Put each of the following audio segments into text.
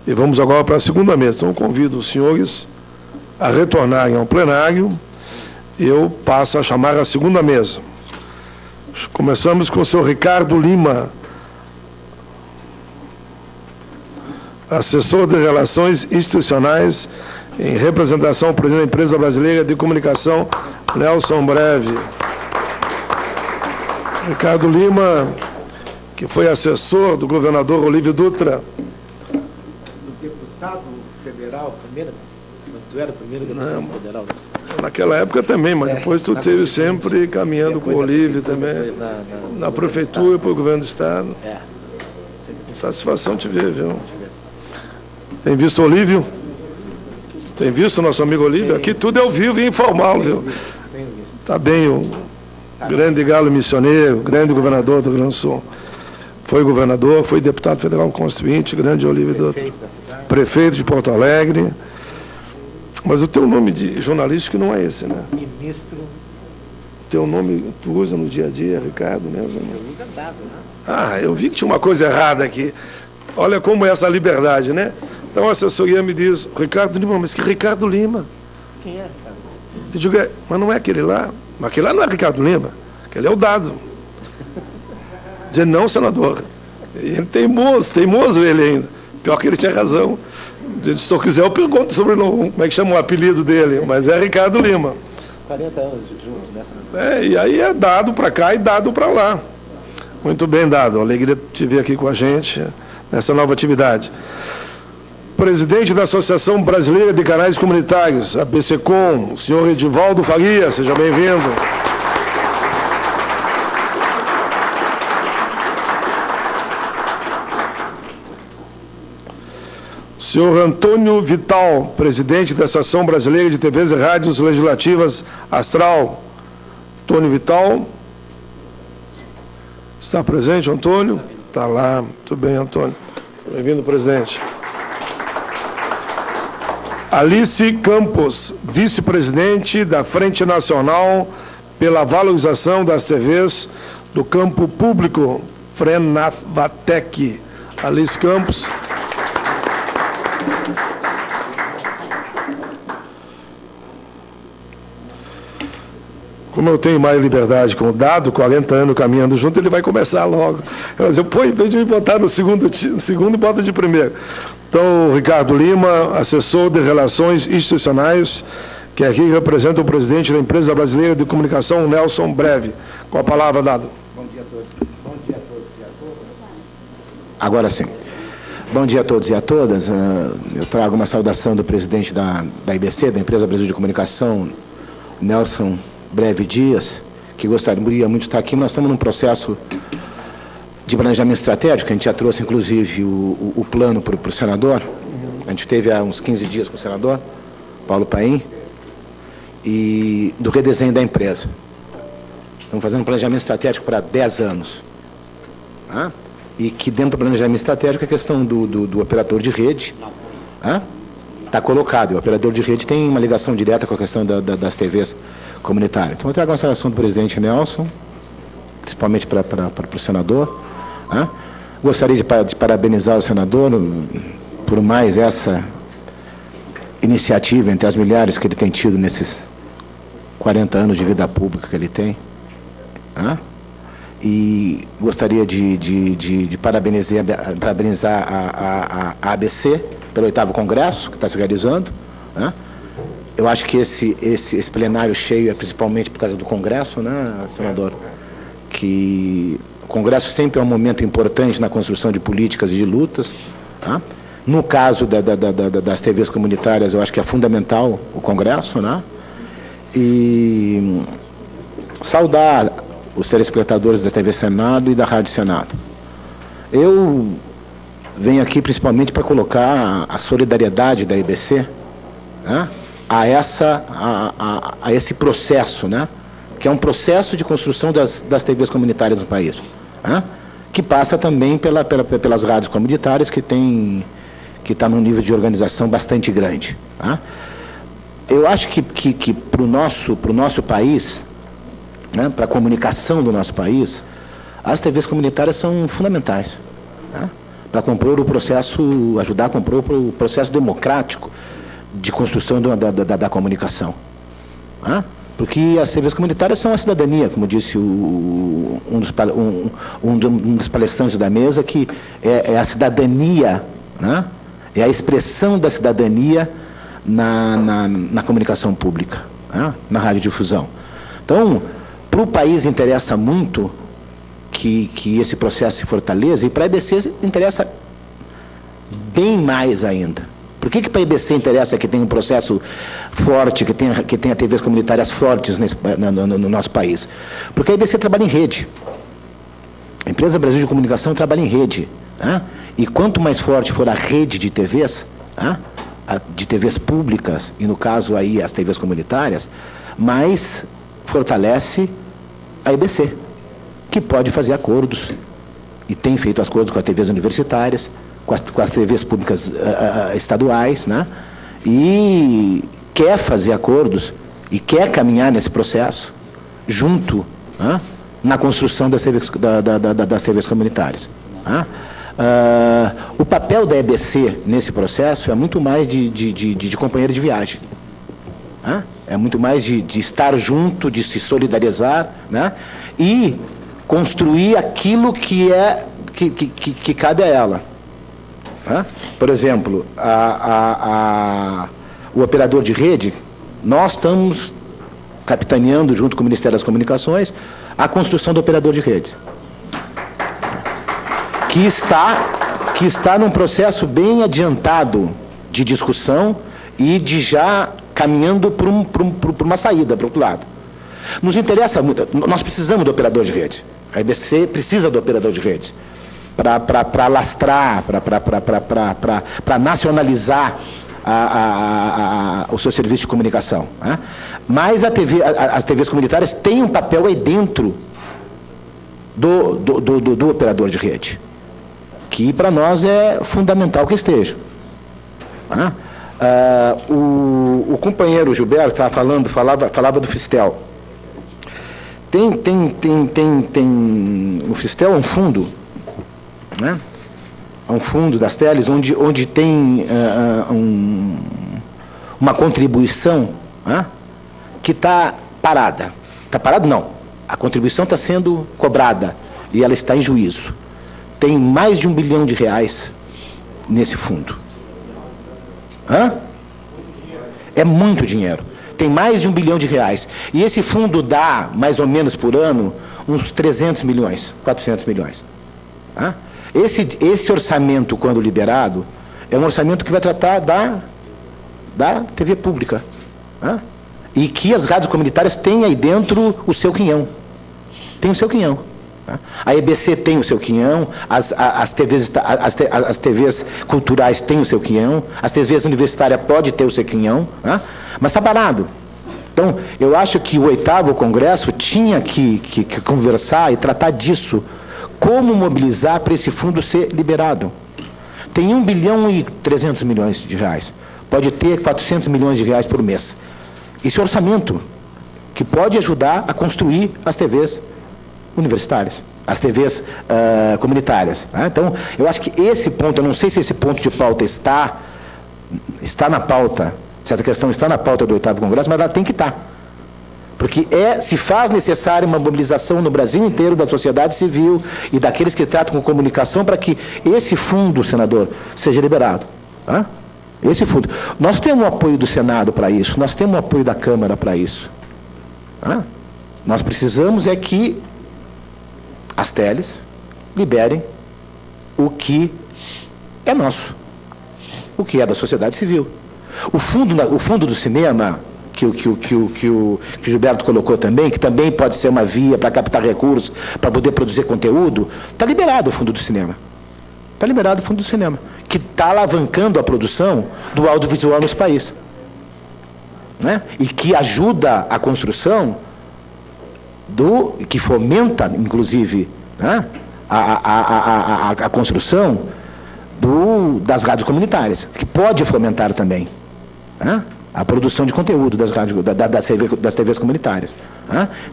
E vamos agora para a segunda mesa. Então, eu convido os senhores a retornarem ao plenário. Eu passo a chamar a segunda mesa. Começamos com o senhor Ricardo Lima, assessor de Relações Institucionais, em representação ao presidente da Empresa Brasileira de Comunicação, Nelson Breve. Ricardo Lima, que foi assessor do governador Olívio Dutra. Do deputado federal, primeiro? Tu era o primeiro deputado federal? Naquela época também, mas depois tu esteve sempre caminhando com o Olívio também, na prefeitura, para o governo do Estado. Satisfação te ver, viu? Tem visto o Olívio? Tem visto o nosso amigo Olívio? Aqui tudo é ao vivo e informal, viu? Está bem, o grande galo missioneiro, grande governador do Rio Grande do Sul. Foi governador, foi deputado federal constituinte, grande Olívio Dutra. Prefeito de Porto Alegre. Mas o teu nome de jornalístico não é esse, né? Ministro. O teu nome tu usa no dia a dia, Ricardo, mesmo? Eu uso dado, né? Ah, eu vi que tinha uma coisa errada aqui. Olha como é essa liberdade, né? Então a assessoria me diz, Ricardo Lima, mas que Ricardo Lima? Quem é, Ricardo? Eu digo, mas não é aquele lá? Mas aquele lá não é Ricardo Lima, aquele é o Dado. Dizer, não, senador. E ele teimoso ele ainda. Pior que ele tinha razão. Se o senhor quiser, eu pergunto sobre como é que chama o apelido dele, mas é Ricardo Lima. 40 anos juntos nessa. E aí é dado para cá e dado para lá. Muito bem, Dado. Alegria de te ver aqui com a gente nessa nova atividade. Presidente da Associação Brasileira de Canais Comunitários, a BCCom, o senhor Edivaldo Faria, seja bem-vindo. Senhor Antônio Vital, presidente da Associação Brasileira de TVs e Rádios Legislativas, Astral. Antônio Vital. Está presente, Antônio? Está lá. Muito bem, Antônio. Bem-vindo, presidente. Alice Campos, vice-presidente da Frente Nacional pela Valorização das TVs do Campo Público, FRENAVATEC. Alice Campos. Como eu tenho mais liberdade com o Dado, 40 anos caminhando junto, ele vai começar logo. Mas eu põe, em vez de me botar no segundo, bota de primeiro. Então, Ricardo Lima, assessor de Relações Institucionais, que aqui representa o presidente da Empresa Brasileira de Comunicação, Nelson Breve. Com a palavra, Dado. Bom dia a todos. Bom dia a todos e a todas. Agora sim. Bom dia a todos e a todas. Eu trago uma saudação do presidente da IBC, da Empresa Brasileira de Comunicação, Nelson Breve Dias, que gostaria muito de estar aqui. Nós estamos num processo de planejamento estratégico, a gente já trouxe, inclusive, o plano para o senador. A gente teve há uns 15 dias com o senador, Paulo Paim, e do redesenho da empresa. Estamos fazendo um planejamento estratégico para 10 anos. E que dentro do planejamento estratégico a questão do operador de rede está colocado. E o operador de rede tem uma ligação direta com a questão das TVs comunitárias. Então, eu trago a saudação do presidente Nelson, principalmente para o senador. Gostaria de parabenizar o senador por mais essa iniciativa entre as milhares que ele tem tido nesses 40 anos de vida pública que ele tem. E gostaria de parabenizar a ABC pelo 8º Congresso, que está se realizando. Eu acho que esse plenário cheio é principalmente por causa do Congresso, né, senador? Que o Congresso sempre é um momento importante na construção de políticas e de lutas. No caso das TVs comunitárias, eu acho que é fundamental o Congresso, né? E saudar os telespectadores da TV Senado e da Rádio Senado. Eu venho aqui principalmente para colocar a solidariedade da IBC, né, a esse processo, né, que é um processo de construção das TVs comunitárias no país, né, que passa também pelas rádios comunitárias que está num nível de organização bastante grande. Né. Eu acho que para o nosso país, né, para a comunicação do nosso país, as TVs comunitárias são fundamentais, né, para compor o processo, ajudar a compor o processo democrático de construção da comunicação. Porque as TVs comunitárias são a cidadania, como disse um dos palestrantes da mesa, que é a cidadania, né? É a expressão da cidadania na comunicação pública, né? Na radiodifusão. Então, para o país interessa muito que esse processo se fortaleça, e para a EBC interessa bem mais ainda. Por que para a EBC interessa que tenha um processo forte, que tenha TVs comunitárias fortes no nosso país? Porque a EBC trabalha em rede. A Empresa Brasil de Comunicação trabalha em rede. Né? E quanto mais forte for a rede de TVs, de TVs públicas, e no caso aí as TVs comunitárias, mais fortalece a EBC, que pode fazer acordos, e tem feito acordos com as TVs universitárias, com as TVs públicas estaduais, né? E quer fazer acordos e quer caminhar nesse processo junto, né? Na construção das TVs comunitárias. Né? O papel da EBC nesse processo é muito mais de companheiro de viagem. Né? É muito mais de estar junto, de se solidarizar, né? E construir aquilo que cabe a ela. Por exemplo, o operador de rede, nós estamos capitaneando, junto com o Ministério das Comunicações, a construção do operador de rede, que está num processo bem adiantado de discussão e de já caminhando para uma saída, para o outro lado. Nos interessa muito, nós precisamos do operador de rede, a EBC precisa do operador de rede, para alastrar, para nacionalizar o seu serviço de comunicação. Né? Mas as TVs comunitárias têm um papel aí dentro do operador de rede, que para nós é fundamental que esteja. Né? O companheiro Gilberto falava do Fistel. O Fistel é um fundo, né? É um fundo das teles onde tem uma contribuição, né? Que está parada. Está parada? Não. A contribuição está sendo cobrada e ela está em juízo. Tem mais de R$1 bilhão nesse fundo. É muito dinheiro. Tem mais de R$1 bilhão. E esse fundo dá, mais ou menos por ano, uns 300 milhões, 400 milhões. Esse orçamento, quando liberado, é um orçamento que vai tratar da TV pública. E que as rádios comunitárias têm aí dentro o seu quinhão. Tem o seu quinhão. A EBC tem o seu quinhão, as TVs culturais têm o seu quinhão, as TVs universitárias podem ter o seu quinhão, mas está parado. Então, eu acho que o 8º Congresso tinha que conversar e tratar disso. Como mobilizar para esse fundo ser liberado? Tem R$1 bilhão e 300 milhões. Pode ter 400 milhões de reais por mês. Esse é o orçamento que pode ajudar a construir as TVs universitárias, as TVs comunitárias. Então, eu acho que esse ponto, eu não sei se esse ponto de pauta está na pauta, se essa questão está na pauta do 8º Congresso, mas ela tem que estar. Porque se faz necessária uma mobilização no Brasil inteiro da sociedade civil e daqueles que tratam com comunicação para que esse fundo, senador, seja liberado. Esse fundo. Nós temos o apoio do Senado para isso, nós temos o apoio da Câmara para isso. Nós precisamos é que as teles liberem o que é nosso, o que é da sociedade civil. O fundo do cinema, que o Gilberto colocou também, que também pode ser uma via para captar recursos, para poder produzir conteúdo, está liberado o fundo do cinema. Está liberado o fundo do cinema, que está alavancando a produção do audiovisual nesse país. Né? E que ajuda a construção que fomenta, inclusive, né? a construção das rádios comunitárias, que pode fomentar também, né? A produção de conteúdo das TVs comunitárias.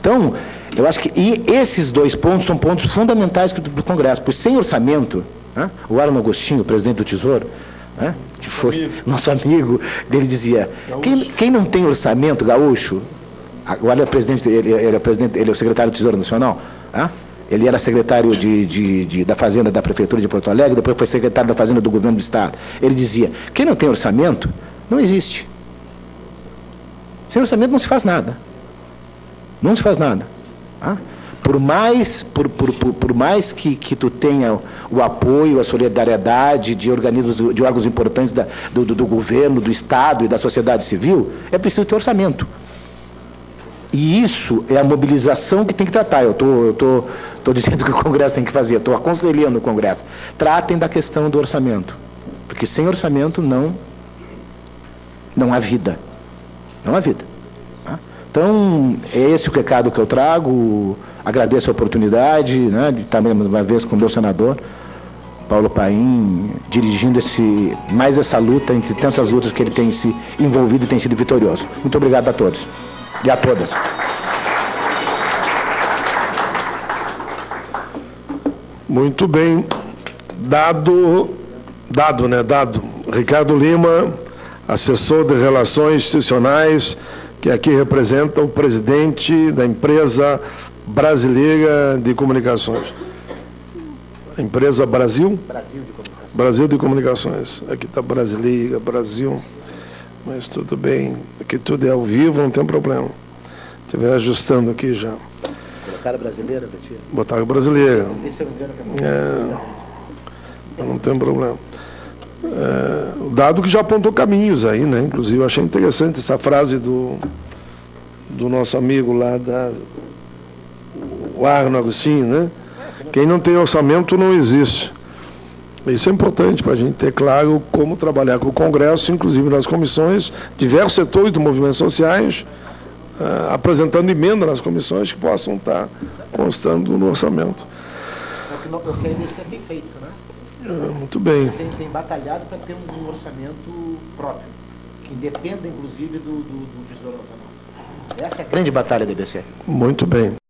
Então, eu acho que esses dois pontos são pontos fundamentais do Congresso, porque sem orçamento, Né? O Arno Agostinho, presidente do Tesouro, né? Que foi nosso amigo, ele dizia, quem não tem orçamento, Gaúcho, agora ele é presidente, ele é o secretário do Tesouro Nacional, né? Ele era secretário da Fazenda da Prefeitura de Porto Alegre, depois foi secretário da Fazenda do Governo do Estado. Ele dizia, quem não tem orçamento, não existe. Sem orçamento não se faz nada. Não se faz nada. Tá? Por mais que tu tenha o apoio, a solidariedade de organismos, de órgãos importantes do governo, do Estado e da sociedade civil, é preciso ter orçamento. E isso é a mobilização que tem que tratar. Eu estou dizendo que o Congresso tem que fazer, estou aconselhando o Congresso. Tratem da questão do orçamento. Porque sem orçamento não há vida. Não há vida. Tá? Então, é esse o recado que eu trago. Agradeço a oportunidade, né, de estar mais uma vez com o meu senador, Paulo Paim, dirigindo mais essa luta, entre tantas lutas que ele tem se envolvido e tem sido vitorioso. Muito obrigado a todos. E a todas. Muito bem. Dado. Ricardo Lima, assessor de Relações Institucionais, que aqui representa o presidente da Empresa Brasileira de Comunicações. Empresa Brasil? Brasil de Comunicação. Brasil de Comunicações. Aqui está Brasileira, Brasil. Mas tudo bem, aqui tudo é ao vivo, não tem problema. Estiver ajustando aqui já. Colocaram brasileira, Betinho? Botaram brasileira. Esse é o engano que Não tem problema. O dado que já apontou caminhos aí, né? Inclusive, eu achei interessante essa frase do nosso amigo lá, o Arno Agostinho, né? Quem não tem orçamento não existe. Isso é importante para a gente ter claro como trabalhar com o Congresso, inclusive nas comissões, diversos setores do movimento sociais, apresentando emenda nas comissões que possam estar constando no orçamento. É o que a IBC tem feito, né? Muito bem. Tem batalhado para ter um orçamento próprio, que independa, inclusive, do Tesouro Nacional. Essa é a grande batalha da IBC. Muito bem.